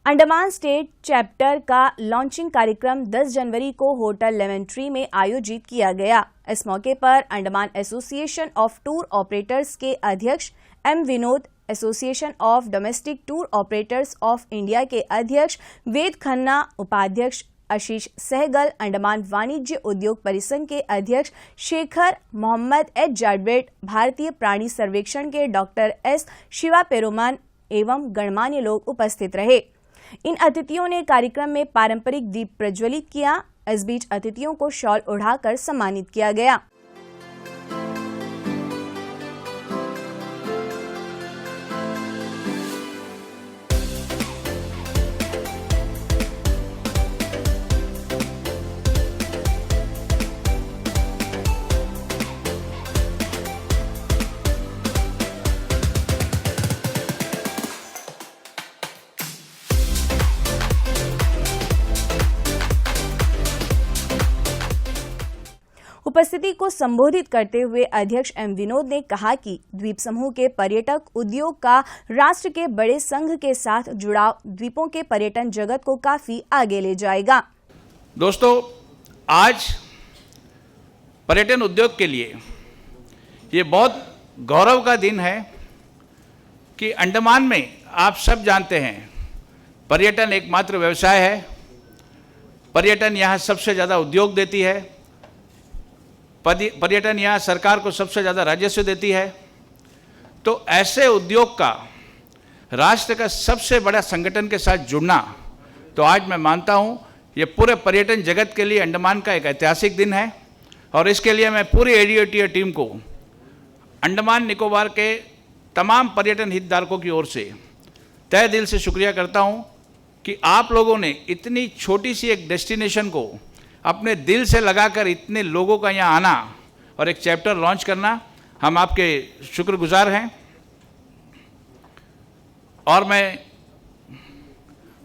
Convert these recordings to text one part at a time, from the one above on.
Andaman state chapter का launching कार्यक्रम 10 जनवरी को होटल लेमन ट्री में आयोजित किया गया। इस मौके पर Andaman association of tour operators के अध्यक्ष M Vinod, association of domestic tour operators of India के अध्यक्ष वेद खन्ना, उपाध्यक्ष आशीष सहगल, अंडमान वाणिज्य उद्योग परिसंघ के अध्यक्ष शेखर मोहम्मद एच जाडवेट, भारतीय प्राणी सर्वेक्षण के डॉक्टर एस शिवा पेरुमान एवं गणमान्य लोग उपस्थित रहे। इन अतिथियों ने कार्यक्रम में पारंपरिक दीप प्रज्वलित किया। इस बीच अतिथियों को शॉल ओढ़ाकर सम्मानित किया गया। उपस्थिति को संबोधित करते हुए अध्यक्ष एम विनोद ने कहा कि द्वीप समूह के पर्यटक उद्योग का राष्ट्र के बड़े संघ के साथ जुड़ाव द्वीपों के पर्यटन जगत को काफी आगे ले जाएगा। दोस्तों, आज पर्यटन उद्योग के लिए ये बहुत गौरव का दिन है कि अंडमान में आप सब जानते हैं पर्यटन एकमात्र व्यवसाय है। पर्यटन यहाँ सबसे ज़्यादा उद्योग देती है। पर्यटन यहाँ सरकार को सबसे ज़्यादा राजस्व देती है। तो ऐसे उद्योग का राष्ट्र का सबसे बड़ा संगठन के साथ जुड़ना, तो आज मैं मानता हूँ ये पूरे पर्यटन जगत के लिए अंडमान का एक ऐतिहासिक दिन है। और इसके लिए मैं पूरी एडीओटीए टीम को अंडमान निकोबार के तमाम पर्यटन हितधारकों की ओर से तहे दिल से शुक्रिया करता हूँ कि आप लोगों ने इतनी छोटी सी एक डेस्टिनेशन को अपने दिल से लगाकर इतने लोगों का यहाँ आना और एक चैप्टर लॉन्च करना, हम आपके शुक्रगुजार हैं। और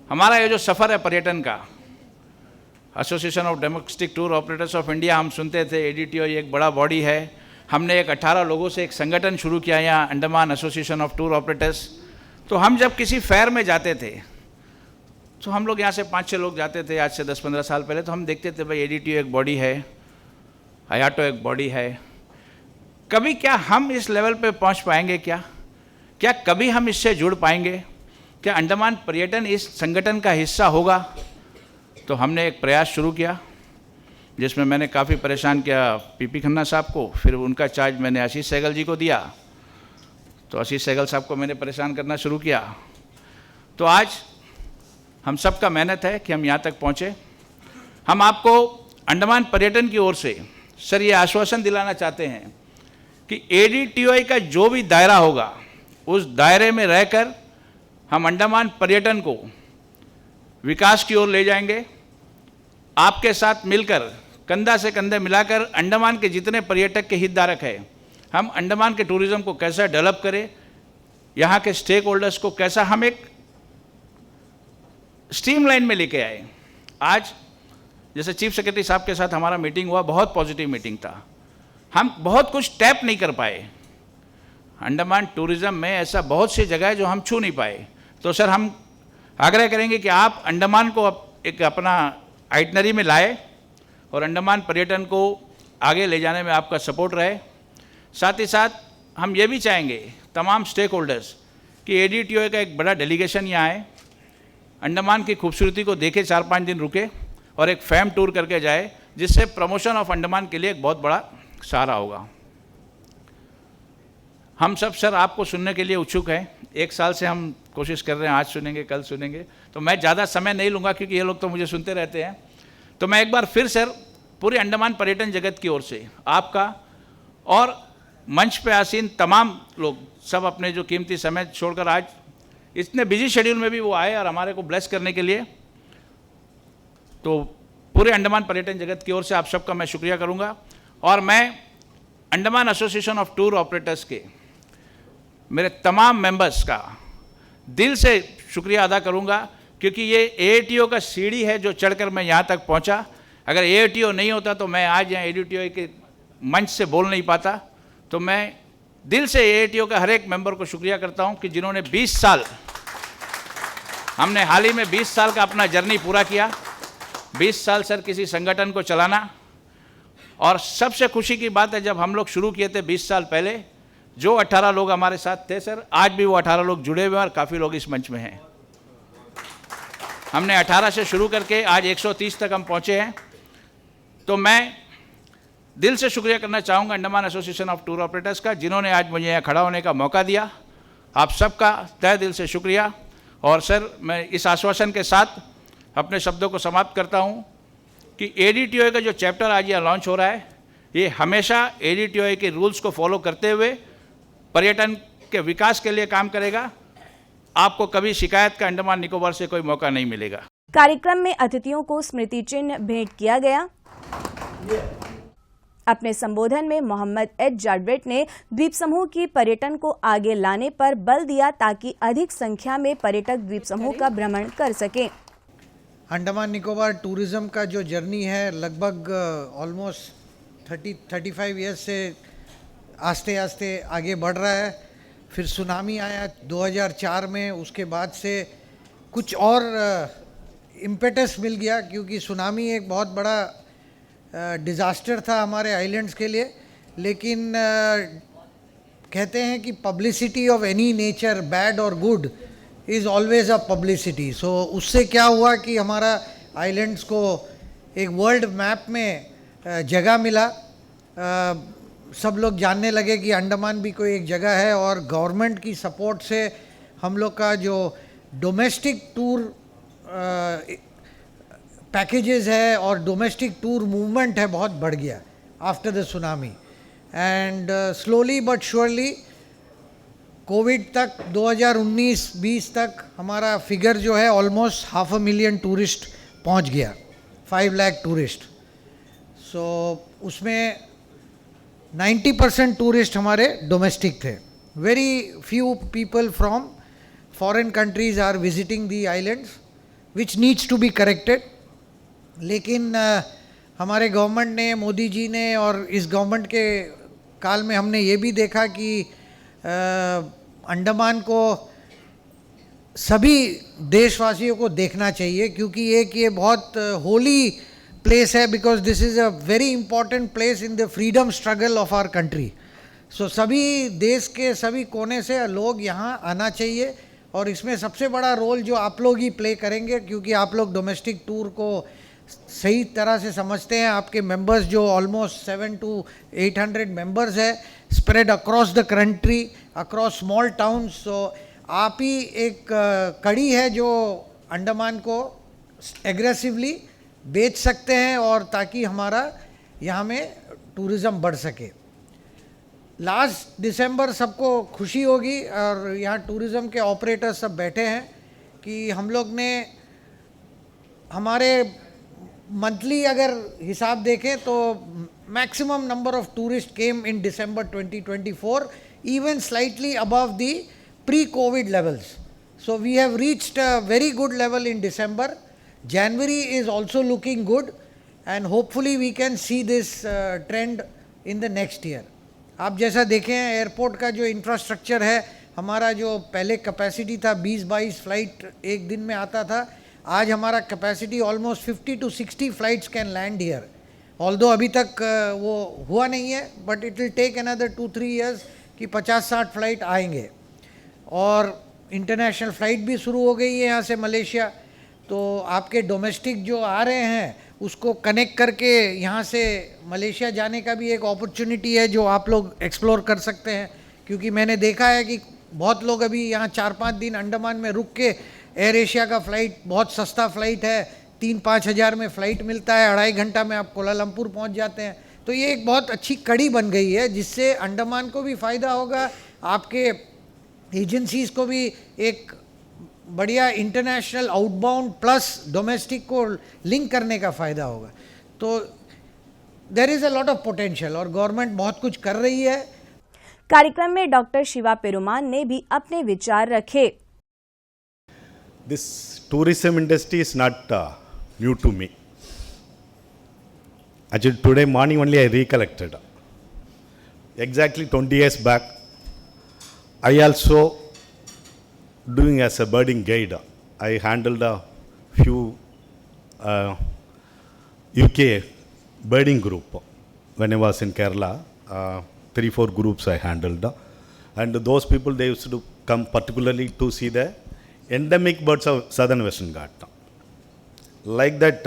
हमारा ये जो सफ़र है पर्यटन का, association of domestic tour operators of India, हम सुनते थे एडीटीओ एक बड़ा बॉडी है। हमने एक 18 लोगों से एक संगठन शुरू किया यहाँ, Andaman association of tour operators. तो हम जब किसी फेयर में जाते थे तो हम लोग यहाँ से 5-6 लोग जाते थे, आज से 10-15 साल पहले। तो हम देखते थे भाई एडीटीओ एक बॉडी है, आयाटो एक बॉडी है। कभी क्या हम इस लेवल पे पहुँच पाएंगे? क्या कभी हम इससे जुड़ पाएंगे? क्या अंडमान पर्यटन इस संगठन का हिस्सा होगा? तो हमने एक प्रयास शुरू किया जिसमें मैंने काफ़ी परेशान किया पीपी खन्ना साहब को। फिर उनका चार्ज मैंने आशीष सहगल जी को दिया। तो आशीष सहगल साहब को मैंने परेशान करना शुरू किया। तो आज हम सब का मेहनत है कि हम यहाँ तक पहुँचे। हम आपको अंडमान पर्यटन की ओर से सर ये आश्वासन दिलाना चाहते हैं कि एडीटीओ का जो भी दायरा होगा उस दायरे में रहकर हम अंडमान पर्यटन को विकास की ओर ले जाएंगे। आपके साथ मिलकर कंधा से कंधे मिलाकर अंडमान के जितने पर्यटक के हितधारक हैं, हम अंडमान के टूरिज़्म को कैसा डेवलप करें, यहाँ के स्टेक होल्डर्स को कैसा हम एक स्ट्रीमलाइन में लेके आए। आज जैसे चीफ सेक्रेटरी साहब के साथ हमारा मीटिंग हुआ, बहुत पॉजिटिव मीटिंग था। हम बहुत कुछ टैप नहीं कर पाए। अंडमान टूरिज़्म में ऐसा बहुत सी जगह है जो हम छू नहीं पाए। तो सर हम आग्रह करेंगे कि आप अंडमान को एक अपना आइटनरी में लाए और अंडमान पर्यटन को आगे ले जाने में आपका सपोर्ट रहे। साथ ही साथ हम ये भी चाहेंगे तमाम स्टेक होल्डर्स कि एडीटीओ का एक बड़ा डेलीगेशन यहाँ आए, अंडमान की खूबसूरती को देखे, 4-5 दिन रुके और एक फैम टूर करके जाए, जिससे प्रमोशन ऑफ अंडमान के लिए एक बहुत बड़ा सहारा होगा। हम सब सर आपको सुनने के लिए उत्सुक हैं। 1 साल से हम कोशिश कर रहे हैं, आज सुनेंगे, कल सुनेंगे। तो मैं ज़्यादा समय नहीं लूँगा क्योंकि ये लोग तो मुझे सुनते रहते हैं। तो मैं एक बार फिर सर पूरे अंडमान पर्यटन जगत की ओर से आपका और मंच पे आसीन तमाम लोग सब अपने जो कीमती समय छोड़कर आज इतने बिजी शेड्यूल में भी वो आए और हमारे को ब्लेस करने के लिए, तो पूरे अंडमान पर्यटन जगत की ओर से आप सबका मैं शुक्रिया करूंगा। और मैं Andaman association of tour operators के मेरे तमाम मेंबर्स का दिल से शुक्रिया अदा करूंगा, क्योंकि ये एडीटीओ का सीढ़ी है जो चढ़कर मैं यहाँ तक पहुँचा। अगर एडीटीओ नहीं होता तो मैं आज यहाँ एडीटीओ के मंच से बोल नहीं पाता। तो मैं दिल से एडीटीओ का हर एक मेंबर को शुक्रिया करता हूँ कि जिन्होंने 20 साल हमने हाल ही में 20 साल का अपना जर्नी पूरा किया। 20 साल सर किसी संगठन को चलाना, और सबसे खुशी की बात है जब हम लोग शुरू किए थे 20 साल पहले, जो 18 लोग हमारे साथ थे सर, आज भी वो 18 लोग जुड़े हुए हैं और काफ़ी लोग इस मंच में हैं। हमने 18 से शुरू करके आज 130 तक हम पहुँचे हैं। तो मैं दिल से शुक्रिया करना चाहूँगा Andaman association of tour operators का, जिन्होंने आज मुझे यहाँ खड़ा होने का मौका दिया। आप सबका तहे दिल से शुक्रिया। और सर मैं इस आश्वासन के साथ अपने शब्दों को समाप्त करता हूँ कि ADTOA का जो चैप्टर आज यहाँ लॉन्च हो रहा है, ये हमेशा ADTOA के रूल्स को फॉलो करते हुए पर्यटन के विकास के लिए काम करेगा। आपको कभी शिकायत का अंडमान निकोबार से कोई मौका नहीं मिलेगा। कार्यक्रम में अतिथियों को स्मृति चिन्ह भेंट किया गया। अपने संबोधन में मोहम्मद एच जाडब्रेट ने द्वीप समूह की पर्यटन को आगे लाने पर बल दिया ताकि अधिक संख्या में पर्यटक द्वीप समूह का भ्रमण कर सकें। अंडमान निकोबार टूरिज़्म का जो जर्नी है लगभग ऑलमोस्ट 35 ईयर्स से आस्ते आस्ते आगे बढ़ रहा है। फिर सुनामी आया 2004 में, उसके बाद से कुछ और इम्पेटस मिल गया, क्योंकि सुनामी एक बहुत बड़ा डिज़ास्टर था हमारे आइलैंड्स के लिए। लेकिन कहते हैं कि publicity of any nature, bad or good, is always a publicity. So उससे क्या हुआ कि हमारा आइलैंड्स को एक वर्ल्ड मैप में जगह मिला। सब लोग जानने लगे कि अंडमान भी कोई एक जगह है, और गवर्नमेंट की सपोर्ट से हम लोग का जो डोमेस्टिक टूर पैकेजेस है और डोमेस्टिक टूर मूवमेंट है बहुत बढ़ गया after the tsunami. And slowly but surely Covid तक 2019-20 तक हमारा फिगर जो है ऑलमोस्ट 500,000 टूरिस्ट पहुंच गया, 5 लाख टूरिस्ट। सो उसमें 90% टूरिस्ट हमारे डोमेस्टिक थे। Very few people from foreign countries are visiting the islands, which needs to be corrected. लेकिन हमारे गवर्नमेंट ने, मोदी जी ने, और इस गवर्नमेंट के काल में हमने ये भी देखा कि अंडमान को सभी देशवासियों को देखना चाहिए, क्योंकि एक ये बहुत होली प्लेस है, because this is a very important place in the freedom struggle of our country. So सभी देश के सभी कोने से लोग यहाँ आना चाहिए, और इसमें सबसे बड़ा रोल जो आप लोग ही प्ले करेंगे, क्योंकि आप लोग डोमेस्टिक टूर को सही तरह से समझते हैं। आपके मेंबर्स जो ऑलमोस्ट 700 to 800 मेंबर्स है, spread across the country, across small towns. So आप ही एक कड़ी है जो अंडमान को एग्रेसिवली बेच सकते हैं, और ताकि हमारा यहाँ में टूरिज़्म बढ़ सके। लास्ट दिसंबर सबको खुशी होगी, और यहाँ टूरिज़्म के ऑपरेटर सब बैठे हैं, कि हम लोग ने हमारे मंथली अगर हिसाब देखें तो maximum number of tourist came in December 2024, even slightly above the pre-COVID levels. So we have reached a very good level in December. January is also looking good, and hopefully we can see this trend in the next year. आप जैसा देखें airport का जो infrastructure है, हमारा जो पहले capacity था 20-22 फ्लाइट एक दिन में आता था, आज हमारा capacity almost 50 to 60 flights can land here. Although अभी तक वो हुआ नहीं है, but it will take another 2-3 years कि 50-60 फ्लाइट आएंगे। और इंटरनेशनल फ़्लाइट भी शुरू हो गई है यहाँ से मलेशिया। तो आपके डोमेस्टिक जो आ रहे हैं उसको कनेक्ट करके यहाँ से मलेशिया जाने का भी एक अपॉर्चुनिटी है जो आप लोग एक्सप्लोर कर सकते हैं। क्योंकि मैंने देखा है कि बहुत लोग अभी यहाँ 4-5 दिन अंडमान में रुक के, एयर एशिया का फ़्लाइट बहुत सस्ता फ़्लाइट है, 3-5 हज़ार में फ़्लाइट मिलता है, 2.5 घंटा में आप कोलालमपुर पहुँच जाते हैं। तो ये एक बहुत अच्छी कड़ी बन गई है, जिससे अंडमान को भी फ़ायदा होगा, आपके एजेंसीज़ को भी एक बढ़िया इंटरनेशनल आउटबाउंड प्लस डोमेस्टिक को लिंक करने का फ़ायदा होगा। तो there is a lot of potential, और गवर्नमेंट बहुत कुछ कर रही है। कार्यक्रम में डॉक्टर शिवा पेरुमान ने भी अपने विचार रखे। This tourism industry is not new to me. Actually, today morning only I recollected. Exactly 20 years back, I also doing as a birding guide I handled a few UK birding group when I was in Kerala. 3-4 groups I handled, and those people, they used to come particularly to see the endemic birds of southern Western Ghat. Like that,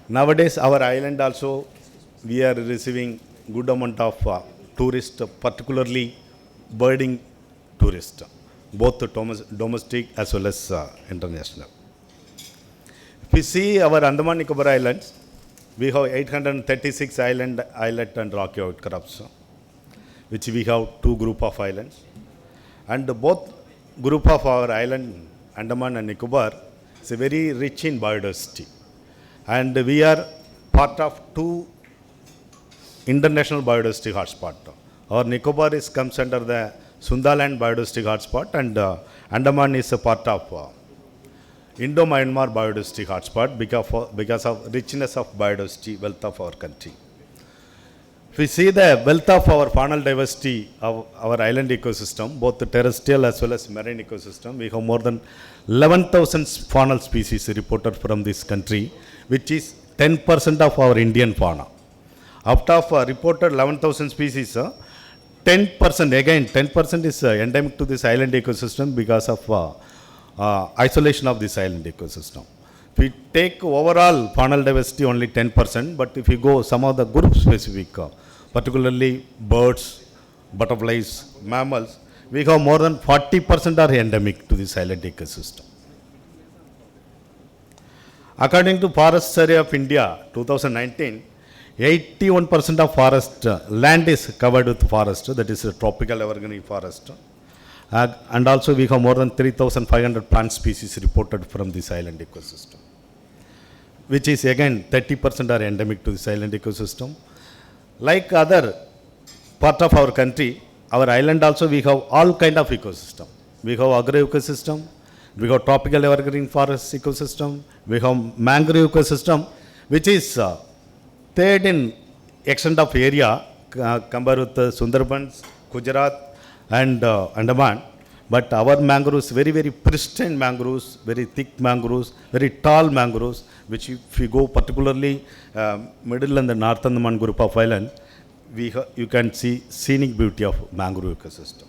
nowadays our island also, we are receiving good amount of tourists, particularly birding tourists, both domestic as well as international. If we see our Andaman Nicobar Islands, we have 836 islet and rocky outcrops, which we have 2 group of islands. And both group of our island, Andaman and Nicobar, is very rich in biodiversity. And we are part of 2 international biodiversity hotspot. Our Nicobar comes under the Sundaland biodiversity hotspot, and Andaman is a part of Indo-Myanmar biodiversity hotspot because of richness of biodiversity wealth of our country. If we see the wealth of our faunal diversity of our island ecosystem, both the terrestrial as well as marine ecosystem, we have more than 11,000 faunal species reported from this country, which is 10% of our Indian fauna. Out of reported 11,000 species, 10%, again 10% is endemic to this island ecosystem because of isolation of this island ecosystem. If we take overall faunal diversity only 10%, but if you go some of the group specific, particularly birds, butterflies, mammals, we have more than 40% are endemic to this island ecosystem. According to Forest Survey of India 2019, 81% of forest land is covered with forest, that is a tropical evergreen forest. And also we have more than 3,500 plant species reported from this island ecosystem, which is again 30% are endemic to this island ecosystem. Like other part of our country, our island also we have all kind of ecosystem. We have agro ecosystem, we have tropical evergreen forest ecosystem, we have mangrove ecosystem, which is third in extent of area compared with Sundarbans, Gujarat and Andaman. But our mangroves, very, very pristine mangroves, very thick mangroves, very tall mangroves, which if you go particularly middle and the north Andaman group of island, you can see scenic beauty of mangrove ecosystem.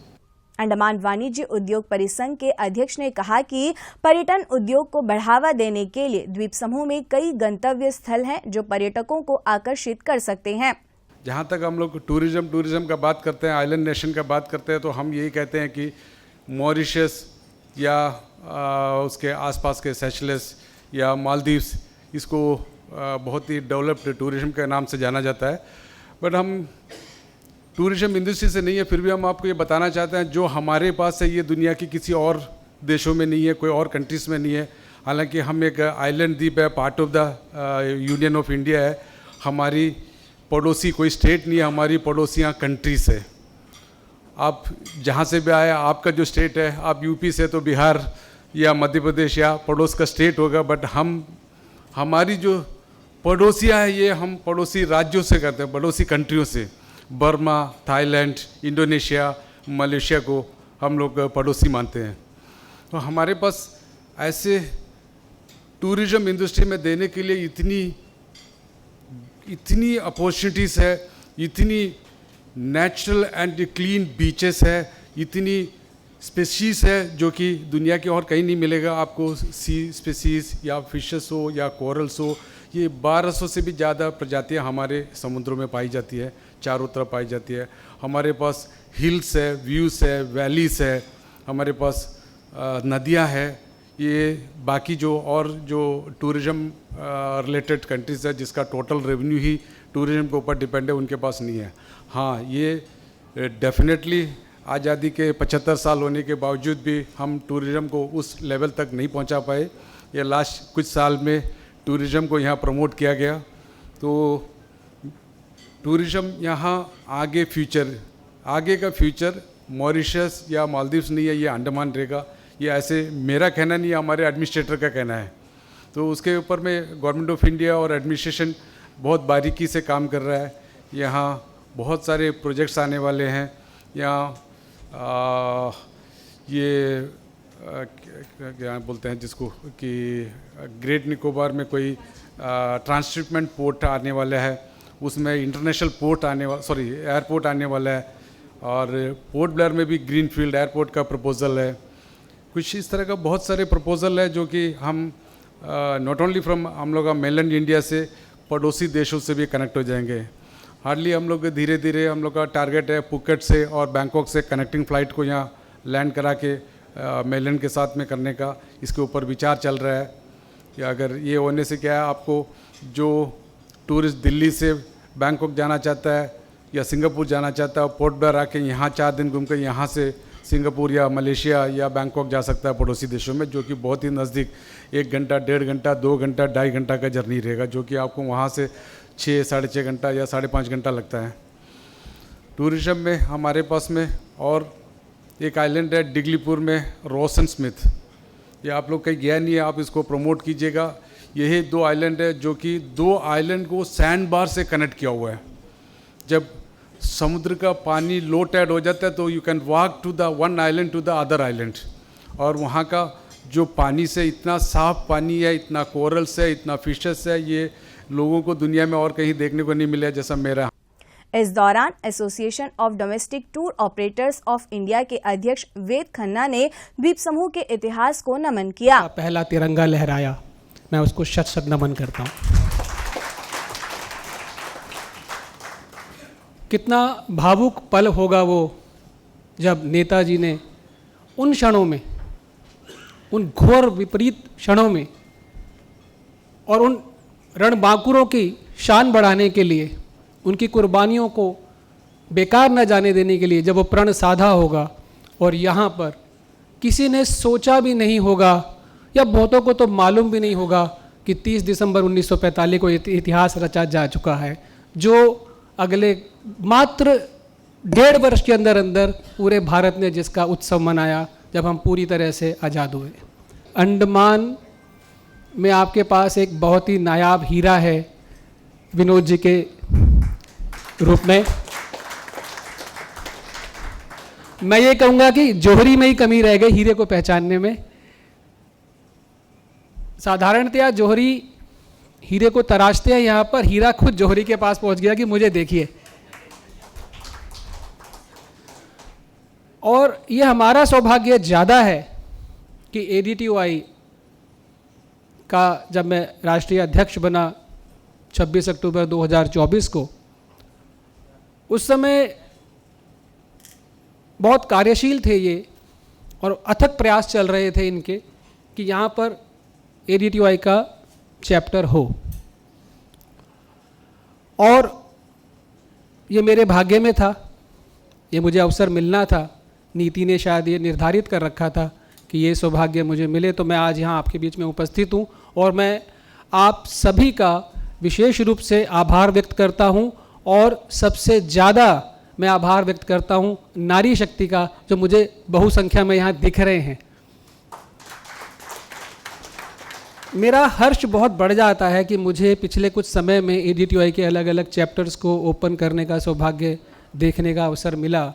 Andaman वाणिज्य उद्योग परिसंघ के अध्यक्ष ने कहा कि पर्यटन उद्योग को बढ़ावा देने के लिए द्वीप समूह में कई गंतव्य स्थल हैं जो पर्यटकों को आकर्षित कर सकते हैं। जहाँ तक हम लोग टूरिज्म का बात करते हैं, आइलैंड नेशन का बात करते हैं, तो हम यही कहते हैं कि मॉरिशस या उसके आसपास के सेशेल्स या मालदीव्स, इसको बहुत ही डेवलप्ड टूरिज्म के नाम से जाना जाता है। बट हम टूरिज्म इंडस्ट्री से नहीं है, फिर भी हम आपको ये बताना चाहते हैं जो हमारे पास है ये दुनिया की किसी और देशों में नहीं है, कोई और कंट्रीज़ में नहीं है। हालांकि हम एक आइलैंड द्वीप है, part of the union of India है, हमारी पड़ोसी कोई स्टेट नहीं है, हमारी पड़ोसियाँ कंट्रीज है। आप जहाँ से भी आए, आपका जो स्टेट है, आप यूपी से तो बिहार या मध्य प्रदेश या पड़ोस का स्टेट होगा, बट हमारी जो पड़ोसियाँ हैं ये हम पड़ोसी राज्यों से करते हैं, पड़ोसी कंट्रियों से। बर्मा, थाईलैंड, इंडोनेशिया, मलेशिया को हम लोग पड़ोसी मानते हैं। तो हमारे पास ऐसे टूरिज्म इंडस्ट्री में देने के लिए इतनी अपॉर्चुनिटीज़ है, इतनी नेचुरल एंड क्लीन बीचेस है, इतनी स्पेसीज़ है जो कि दुनिया के और कहीं नहीं मिलेगा आपको। सी स्पेसीज़ या फिशेस हो या कोरल्स हो, ये 1200 से भी ज़्यादा प्रजातियां हमारे समुद्रों में पाई जाती है, चारों तरफ पाई जाती है। हमारे पास हिल्स है, व्यूज़ है, वैलीज़ है, हमारे पास नदियां है। ये बाकी जो टूरिज्म रिलेटेड कंट्रीज़ है जिसका टोटल रेवेन्यू ही टूरिज्म के ऊपर डिपेंड है, उनके पास नहीं है। हाँ, ये डेफिनेटली आज़ादी के 75 साल होने के बावजूद भी हम टूरिज्म को उस लेवल तक नहीं पहुंचा पाए। ये लास्ट कुछ साल में टूरिज्म को यहाँ प्रमोट किया गया, तो टूरिज्म यहाँ आगे का फ्यूचर मॉरिशस या मालदीव्स नहीं है, ये अंडमान रहेगा। ये ऐसे मेरा कहना नहीं है, हमारे एडमिनिस्ट्रेटर का कहना है। तो उसके ऊपर में गवर्नमेंट ऑफ इंडिया और एडमिनिस्ट्रेशन बहुत बारीकी से काम कर रहा है। यहाँ बहुत सारे प्रोजेक्ट्स आने वाले हैं। यहाँ ये क्या बोलते हैं जिसको कि ग्रेट निकोबार में कोई ट्रांसशिपमेंट पोर्ट आने वाला है, उसमें इंटरनेशनल पोर्ट एयरपोर्ट आने वाला है, और पोर्ट ब्लेयर में भी ग्रीनफील्ड एयरपोर्ट का प्रपोजल है। कुछ इस तरह का बहुत सारे प्रपोजल है जो कि हम नॉट ओनली फ्रॉम हम लोग मेनलैंड इंडिया से पड़ोसी देशों से भी कनेक्ट हो जाएंगे। हार्डली हम लोग धीरे धीरे हम लोग का टारगेट है पुकेट से और बैंकॉक से कनेक्टिंग फ़्लाइट को यहाँ लैंड करा के मेनलैंड के साथ में करने का इसके ऊपर विचार चल रहा है कि अगर ये होने से क्या है, आपको जो टूरिस्ट दिल्ली से बैंकॉक जाना चाहता है या सिंगापुर जाना चाहता है, पोर्ट ब्लेयर आके यहाँ 4 दिन घूम कर यहाँ से सिंगापुर या मलेशिया या बैंकॉक जा सकता है पड़ोसी देशों में, जो कि बहुत ही नज़दीक 1 घंटा 1.5 घंटा 2 घंटा 2.5 घंटा का जर्नी रहेगा, जो कि आपको वहाँ से 6 साढ़े 6 घंटा या 5.5 घंटा लगता है। टूरिज़्म में हमारे पास में और एक आइलैंड है डिगलीपुर में, रोसन स्मिथ। ये आप लोग कहीं गया नहीं है, आप इसको प्रमोट कीजिएगा। यही 2 आइलैंड है जो कि 2 आइलैंड को सैंड बार से कनेक्ट किया हुआ है। जब समुद्र का पानी लो टाइड हो जाता है तो you can walk to the one island to the other island, और वहाँ का जो पानी से इतना साफ पानी है, इतना कोरल्स है, इतना फिशेस है, ये लोगों को दुनिया में और कहीं देखने को नहीं मिला जैसा मेरा। इस दौरान association of domestic tour operators of India के अध्यक्ष वेद खन्ना ने द्वीप समूह के इतिहास को नमन किया। पहला तिरंगा लहराया, मैं उसको शत शत नमन करता हूँ। कितना भावुक पल होगा वो जब नेताजी ने उन क्षणों में, उन घोर विपरीत क्षणों में और उन रणबांकुरों की शान बढ़ाने के लिए, उनकी कुर्बानियों को बेकार न जाने देने के लिए जब वो प्रण साधा होगा, और यहाँ पर किसी ने सोचा भी नहीं होगा या बहुतों को तो मालूम भी नहीं होगा कि 30 दिसंबर 1945 को इतिहास रचा जा चुका है, जो अगले मात्र 1.5 वर्ष के अंदर अंदर पूरे भारत ने जिसका उत्सव मनाया जब हम पूरी तरह से आज़ाद हुए। अंडमान में आपके पास एक बहुत ही नायाब हीरा है विनोद जी के रूप में। मैं ये कहूँगा कि जौहरी में ही कमी रह गई हीरे को पहचानने में। साधारणतया जौहरी हीरे को तराशते हैं, यहाँ पर हीरा खुद जौहरी के पास पहुँच गया कि मुझे देखिए। और ये हमारा सौभाग्य ज़्यादा है कि ADTOI का जब मैं राष्ट्रीय अध्यक्ष बना 26 अक्टूबर 2024 को, उस समय बहुत कार्यशील थे ये और अथक प्रयास चल रहे थे इनके कि यहाँ पर ADTOI का चैप्टर हो, और ये मेरे भाग्य में था, ये मुझे अवसर मिलना था। नीति ने शायद ये निर्धारित कर रखा था कि ये सौभाग्य मुझे मिले, तो मैं आज यहाँ आपके बीच में उपस्थित हूँ और मैं आप सभी का विशेष रूप से आभार व्यक्त करता हूँ, और सबसे ज़्यादा मैं आभार व्यक्त करता हूँ नारी शक्ति का, जो मुझे बहुसंख्या में यहाँ दिख रहे हैं। मेरा हर्ष बहुत बढ़ जाता है कि मुझे पिछले कुछ समय में ADTOI के अलग अलग चैप्टर्स को ओपन करने का सौभाग्य देखने का अवसर मिला,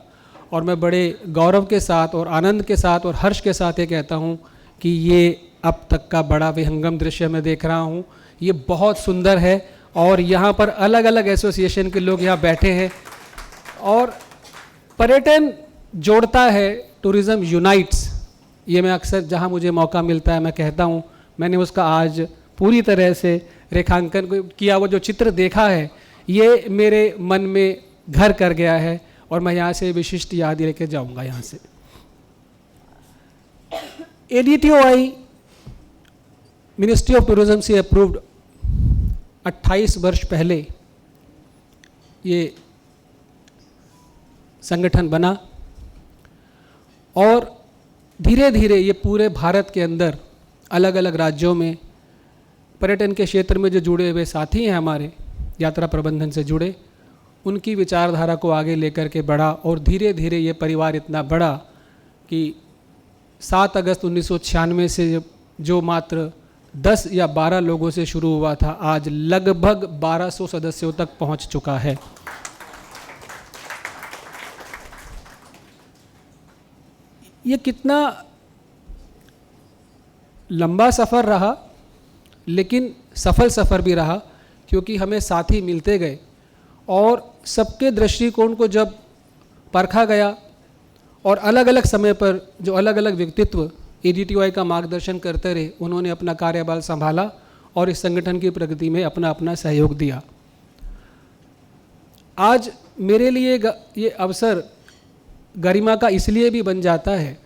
और मैं बड़े गौरव के साथ और आनंद के साथ और हर्ष के साथ ये कहता हूँ कि ये अब तक का बड़ा विहंगम दृश्य मैं देख रहा हूँ। ये बहुत सुंदर है, और यहाँ पर अलग अलग एसोसिएशन के लोग यहाँ बैठे हैं, और पर्यटन जोड़ता है, टूरिज़्म यूनाइट्स। ये मैं अक्सर जहाँ मुझे मौका मिलता है मैं कहता हूँ, मैंने उसका आज पूरी तरह से रेखांकन किया। वो जो चित्र देखा है ये मेरे मन में घर कर गया है, और मैं यहाँ से विशिष्ट याद लेके जाऊँगा। यहाँ से ADTOI मिनिस्ट्री ऑफ टूरिज़्म से अप्रूव्ड 28 वर्ष पहले ये संगठन बना, और धीरे धीरे ये पूरे भारत के अंदर अलग अलग राज्यों में पर्यटन के क्षेत्र में जो जुड़े हुए साथी हैं हमारे, यात्रा प्रबंधन से जुड़े, उनकी विचारधारा को आगे लेकर के बढ़ा, और धीरे धीरे ये परिवार इतना बढ़ा कि 7 अगस्त 1996 से जो मात्र 10 या 12 लोगों से शुरू हुआ था, आज लगभग 1200 सदस्यों तक पहुंच चुका है। ये कितना लंबा सफ़र रहा, लेकिन सफल सफ़र भी रहा, क्योंकि हमें साथी मिलते गए और सबके दृष्टिकोण को जब परखा गया और अलग अलग समय पर जो अलग अलग व्यक्तित्व ADTOI का मार्गदर्शन करते रहे, उन्होंने अपना कार्यभार संभाला और इस संगठन की प्रगति में अपना अपना सहयोग दिया। आज मेरे लिए ये अवसर गरिमा का इसलिए भी बन जाता है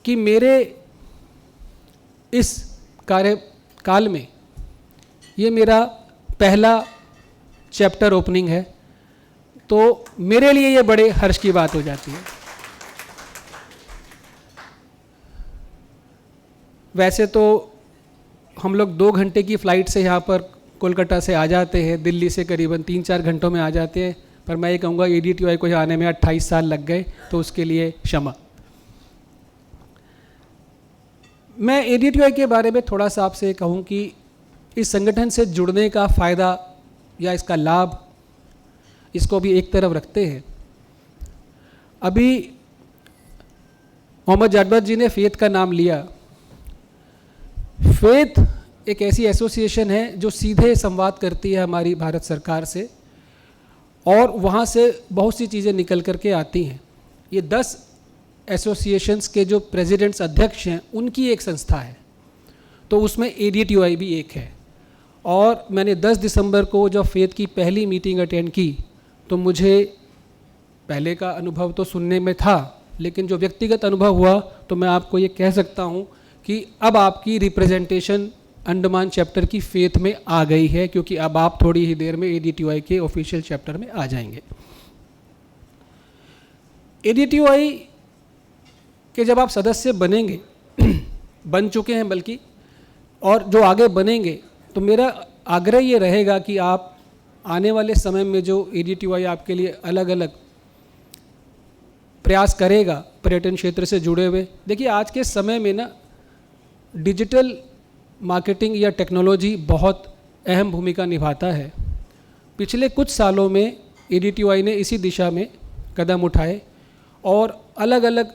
कि मेरे इस कार्यकाल में ये मेरा पहला चैप्टर ओपनिंग है, तो मेरे लिए ये बड़े हर्ष की बात हो जाती है। वैसे तो हम लोग 2 घंटे की फ़्लाइट से यहाँ पर कोलकाता से आ जाते हैं, दिल्ली से करीबन 3-4 घंटों में आ जाते हैं, पर मैं ये कहूँगा ADTOI को यहाँ आने में 28 साल लग गए, तो उसके लिए क्षमा। मैं ADTOI के बारे में थोड़ा सा आपसे कहूँ कि इस संगठन से जुड़ने का फ़ायदा या इसका लाभ, इसको भी एक तरफ रखते हैं। अभी मोहम्मद जाटबत जी ने फेथ का नाम लिया। फेथ एक ऐसी एसोसिएशन है जो सीधे संवाद करती है हमारी भारत सरकार से, और वहाँ से बहुत सी चीज़ें निकल कर के आती हैं। ये 10 एसोसिएशंस के जो प्रेसिडेंट्स, अध्यक्ष हैं, उनकी एक संस्था है, तो उसमें ADTOI भी एक है। और मैंने 10 दिसंबर को जब फेथ की पहली मीटिंग अटेंड की, तो मुझे पहले का अनुभव तो सुनने में था, लेकिन जो व्यक्तिगत अनुभव हुआ, तो मैं आपको ये कह सकता हूँ कि अब आपकी रिप्रेजेंटेशन अंडमान चैप्टर की फेथ में आ गई है, क्योंकि अब आप थोड़ी ही देर में ADTOI के ऑफिशियल चैप्टर में आ जाएंगे। ADTOI के जब आप सदस्य बनेंगे, बन चुके हैं बल्कि, और जो आगे बनेंगे, तो मेरा आग्रह ये रहेगा कि आप आने वाले समय में जो ADTOI आपके लिए अलग अलग प्रयास करेगा पर्यटन क्षेत्र से जुड़े हुए। देखिए, आज के समय में ना डिजिटल मार्केटिंग या टेक्नोलॉजी बहुत अहम भूमिका निभाता है। पिछले कुछ सालों में ADTOI ने इसी दिशा में कदम उठाए और अलग अलग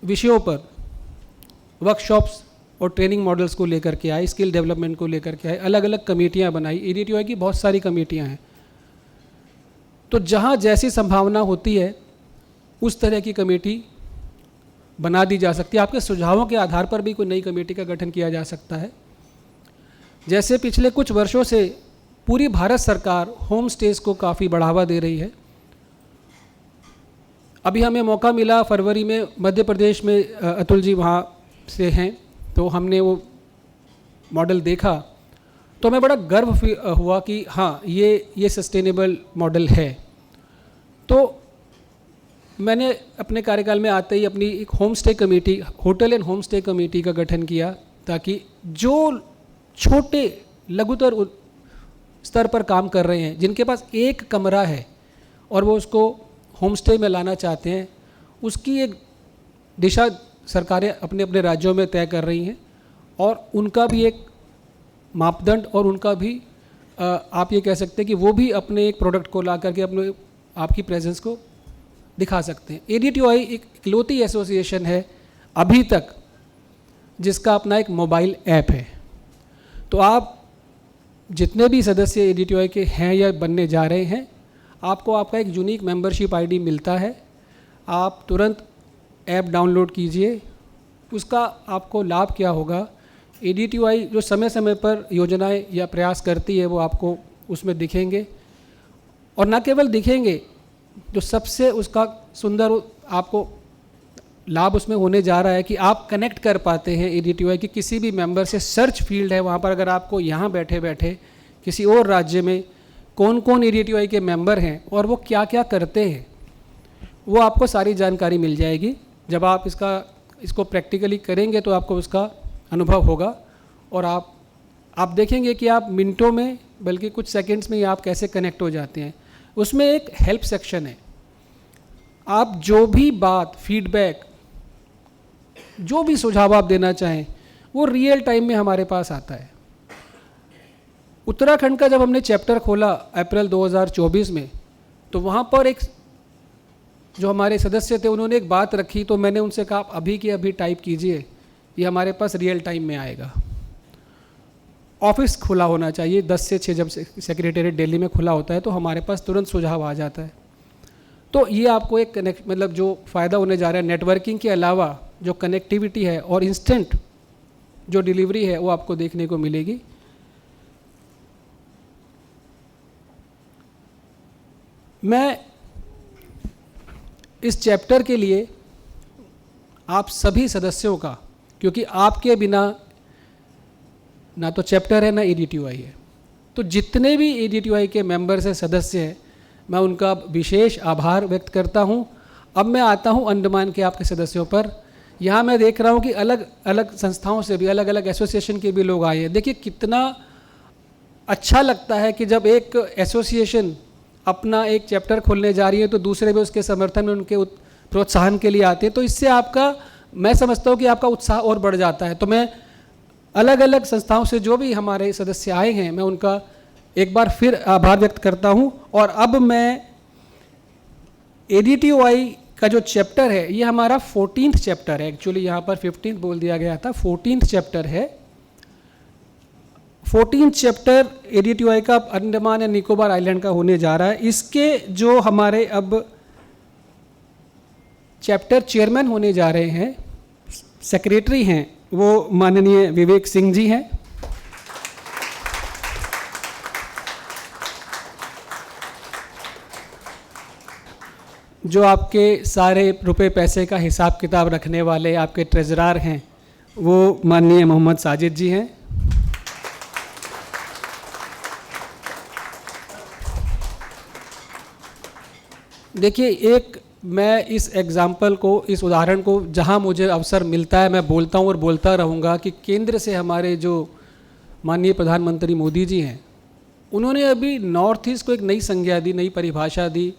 विषयों पर वर्कशॉप्स और ट्रेनिंग मॉडल्स को लेकर के आए, स्किल डेवलपमेंट को लेकर के आए, अलग अलग कमेटियां बनाई। ADTOI की बहुत सारी कमेटियां हैं, तो जहां जैसी संभावना होती है उस तरह की कमेटी बना दी जा सकती है। आपके सुझावों के आधार पर भी कोई नई कमेटी का गठन किया जा सकता है। जैसे पिछले कुछ वर्षों से पूरी भारत सरकार होम स्टेज को काफ़ी बढ़ावा दे रही है। अभी हमें मौका मिला फरवरी में, मध्य प्रदेश में अतुल जी वहाँ से हैं, तो हमने वो मॉडल देखा, तो हमें बड़ा गर्व हुआ कि हाँ, ये सस्टेनेबल मॉडल है। तो मैंने अपने कार्यकाल में आते ही अपनी एक home stay committee, hotel and home stay committee का गठन किया, ताकि जो छोटे लघुतर स्तर पर काम कर रहे हैं, जिनके पास एक कमरा है और वो उसको होम स्टे में लाना चाहते हैं, उसकी एक दिशा सरकारें अपने अपने राज्यों में तय कर रही हैं, और उनका भी एक मापदंड और उनका भी आप ये कह सकते हैं कि वो भी अपने एक प्रोडक्ट को ला करके अपने आपकी प्रेजेंस को दिखा सकते हैं। ADTOI एक इकलौती एसोसिएशन है अभी तक जिसका अपना एक मोबाइल ऐप है। तो आप जितने भी सदस्य ADTOI के हैं या बनने जा रहे हैं, आपको आपका एक यूनिक मेंबरशिप ID मिलता है। आप तुरंत ऐप डाउनलोड कीजिए। उसका आपको लाभ क्या होगा, ADTOI जो समय समय पर योजनाएं या प्रयास करती है वो आपको उसमें दिखेंगे, और न केवल दिखेंगे, जो सबसे उसका सुंदर आपको लाभ उसमें होने जा रहा है कि आप कनेक्ट कर पाते हैं ADTOI की किसी भी मेंबर से। सर्च फील्ड है वहाँ पर, अगर आपको यहाँ बैठे बैठे किसी और राज्य में कौन कौन ADTOI के मेंबर हैं और वो क्या क्या करते हैं, वो आपको सारी जानकारी मिल जाएगी। जब आप इसको प्रैक्टिकली करेंगे तो आपको उसका अनुभव होगा, और आप देखेंगे कि आप मिनटों में बल्कि कुछ सेकंड्स में ही आप कैसे कनेक्ट हो जाते हैं। उसमें एक हेल्प सेक्शन है। आप जो भी बात, फीडबैक, जो भी सुझाव आप देना चाहें, वो रियल टाइम में हमारे पास आता है। उत्तराखंड का जब हमने चैप्टर खोला अप्रैल 2024 में, तो वहाँ पर एक जो हमारे सदस्य थे उन्होंने एक बात रखी, तो मैंने उनसे कहा अभी के अभी टाइप कीजिए ये हमारे पास रियल टाइम में आएगा। ऑफिस खुला होना चाहिए, 10 से 6 जब सेक्रेटेरिएट दिल्ली में खुला होता है तो हमारे पास तुरंत सुझाव आ जाता है। तो ये आपको एक कनेक्ट मतलब जो फ़ायदा होने जा रहा है, नेटवर्किंग के अलावा जो कनेक्टिविटी है और इंस्टेंट जो डिलीवरी है वो आपको देखने को मिलेगी। मैं इस चैप्टर के लिए आप सभी सदस्यों का, क्योंकि आपके बिना ना तो चैप्टर है ना ADTOI है, तो जितने भी ADTOI के मेंबर्स हैं, सदस्य हैं, मैं उनका विशेष आभार व्यक्त करता हूं। अब मैं आता हूं अंडमान के आपके सदस्यों पर। यहाँ मैं देख रहा हूं कि अलग अलग संस्थाओं से भी, अलग अलग एसोसिएशन के भी लोग आए हैं। देखिए कितना अच्छा लगता है कि जब एक एसोसिएशन अपना एक चैप्टर खोलने जा रही है तो दूसरे भी उसके समर्थन में, उनके प्रोत्साहन के लिए आते हैं। तो इससे आपका, मैं समझता हूँ कि आपका उत्साह और बढ़ जाता है। तो मैं अलग अलग संस्थाओं से जो भी हमारे सदस्य आए हैं, मैं उनका एक बार फिर आभार व्यक्त करता हूं। और अब मैं ADTOI का जो चैप्टर है, ये हमारा 14th चैप्टर है। एक्चुअली यहाँ पर 15th बोल दिया गया था, 14th चैप्टर है। 14th चैप्टर ADTOI का अंडमान एंड निकोबार आइलैंड का होने जा रहा है। इसके जो हमारे अब चैप्टर चेयरमैन होने जा रहे हैं, सेक्रेटरी हैं, वो माननीय विवेक सिंह जी हैं। जो आपके सारे रुपए पैसे का हिसाब किताब रखने वाले आपके ट्रेजरार हैं, वो माननीय मोहम्मद साजिद जी हैं। देखिए, एक मैं इस एग्ज़ाम्पल को, इस उदाहरण को जहां मुझे अवसर मिलता है मैं बोलता हूं और बोलता रहूंगा कि केंद्र से हमारे जो माननीय प्रधानमंत्री मोदी जी हैं, उन्होंने अभी नॉर्थ ईस्ट को एक नई संज्ञा दी, नई परिभाषा दी।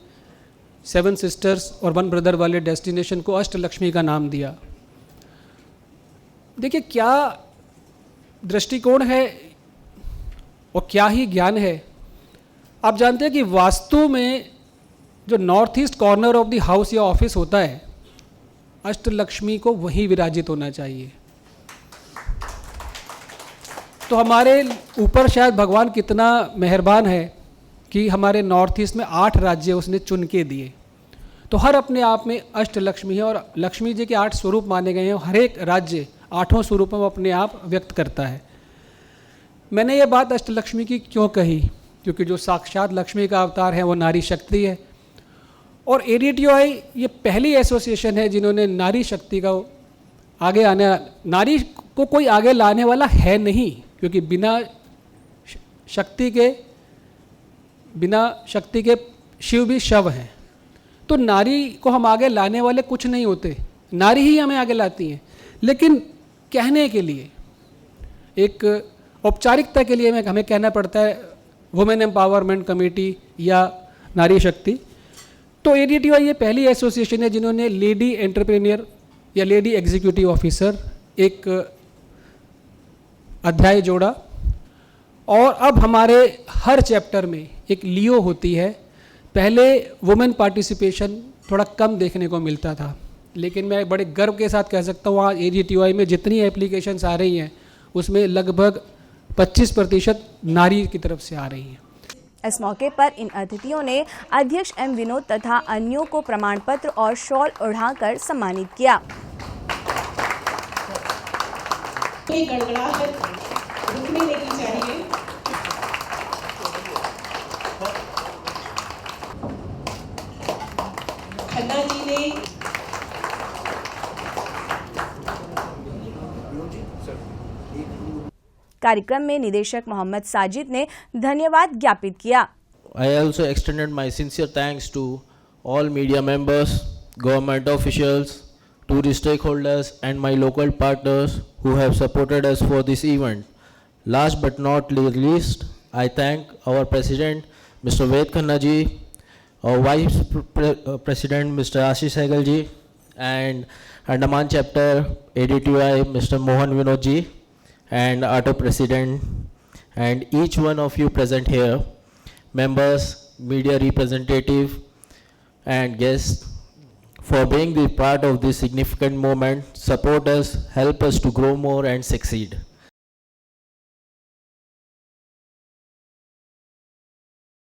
7 सिस्टर्स और 1 ब्रदर वाले डेस्टिनेशन को अष्टलक्ष्मी का नाम दिया। देखिए क्या दृष्टिकोण है और क्या ही ज्ञान है। आप जानते हैं कि वास्तु में जो north east corner of the house या ऑफिस होता है, अष्टलक्ष्मी को वहीं विराजित होना चाहिए। तो हमारे ऊपर शायद भगवान कितना मेहरबान है कि हमारे नॉर्थ ईस्ट में 8 राज्य उसने चुन के दिए। तो हर अपने आप में अष्टलक्ष्मी है और लक्ष्मी जी के 8 स्वरूप माने गए हैं। हर एक राज्य 8 स्वरूपों में अपने आप व्यक्त करता है। मैंने ये बात अष्टलक्ष्मी की क्यों कही, क्योंकि जो साक्षात लक्ष्मी का अवतार है वो नारी शक्ति है। और ADTOI ये पहली एसोसिएशन है जिन्होंने नारी शक्ति का आगे आने, नारी को कोई आगे लाने वाला है नहीं, क्योंकि बिना शक्ति के शिव भी शव हैं। तो नारी को हम आगे लाने वाले कुछ नहीं होते, नारी ही हमें आगे लाती हैं। लेकिन कहने के लिए, एक औपचारिकता के लिए हमें कहना पड़ता है वुमेन एम्पावरमेंट कमेटी या नारी शक्ति। तो ADTOI ये पहली एसोसिएशन है जिन्होंने लेडी एंटरप्रेन्योर या लेडी एग्जीक्यूटिव ऑफिसर एक अध्याय जोड़ा। और अब हमारे हर चैप्टर में एक लियो होती है। पहले वुमेन पार्टिसिपेशन थोड़ा कम देखने को मिलता था, लेकिन मैं बड़े गर्व के साथ कह सकता हूँ आज ADTOI में जितनी एप्लीकेशंस आ रही हैं उसमें लगभग 25% नारी की तरफ से आ रही हैं। इस मौके पर इन अतिथियों ने अध्यक्ष M विनोद तथा अन्यों को प्रमाण पत्र और शॉल ओढ़ाकर सम्मानित किया। गड़गड़ाहट रुकने देनी चाहिए। खन्ना जी ने कार्यक्रम में निदेशक मोहम्मद साजिद ने धन्यवाद ज्ञापित किया। I also extended my sincere thanks to all media members, government officials, tourist stakeholders and my local partners who have supported us for this event. Last but not least, I thank our President Mr. Ved Khanna ji, our Vice President Mr. Ashish Sehgal ji and Andaman Chapter ADTOI Mr. Mohan Vinod ji and Auto President and each one of you present here, members, media representative and guests for being the part of this significant moment. Support us, help us to grow more and succeed.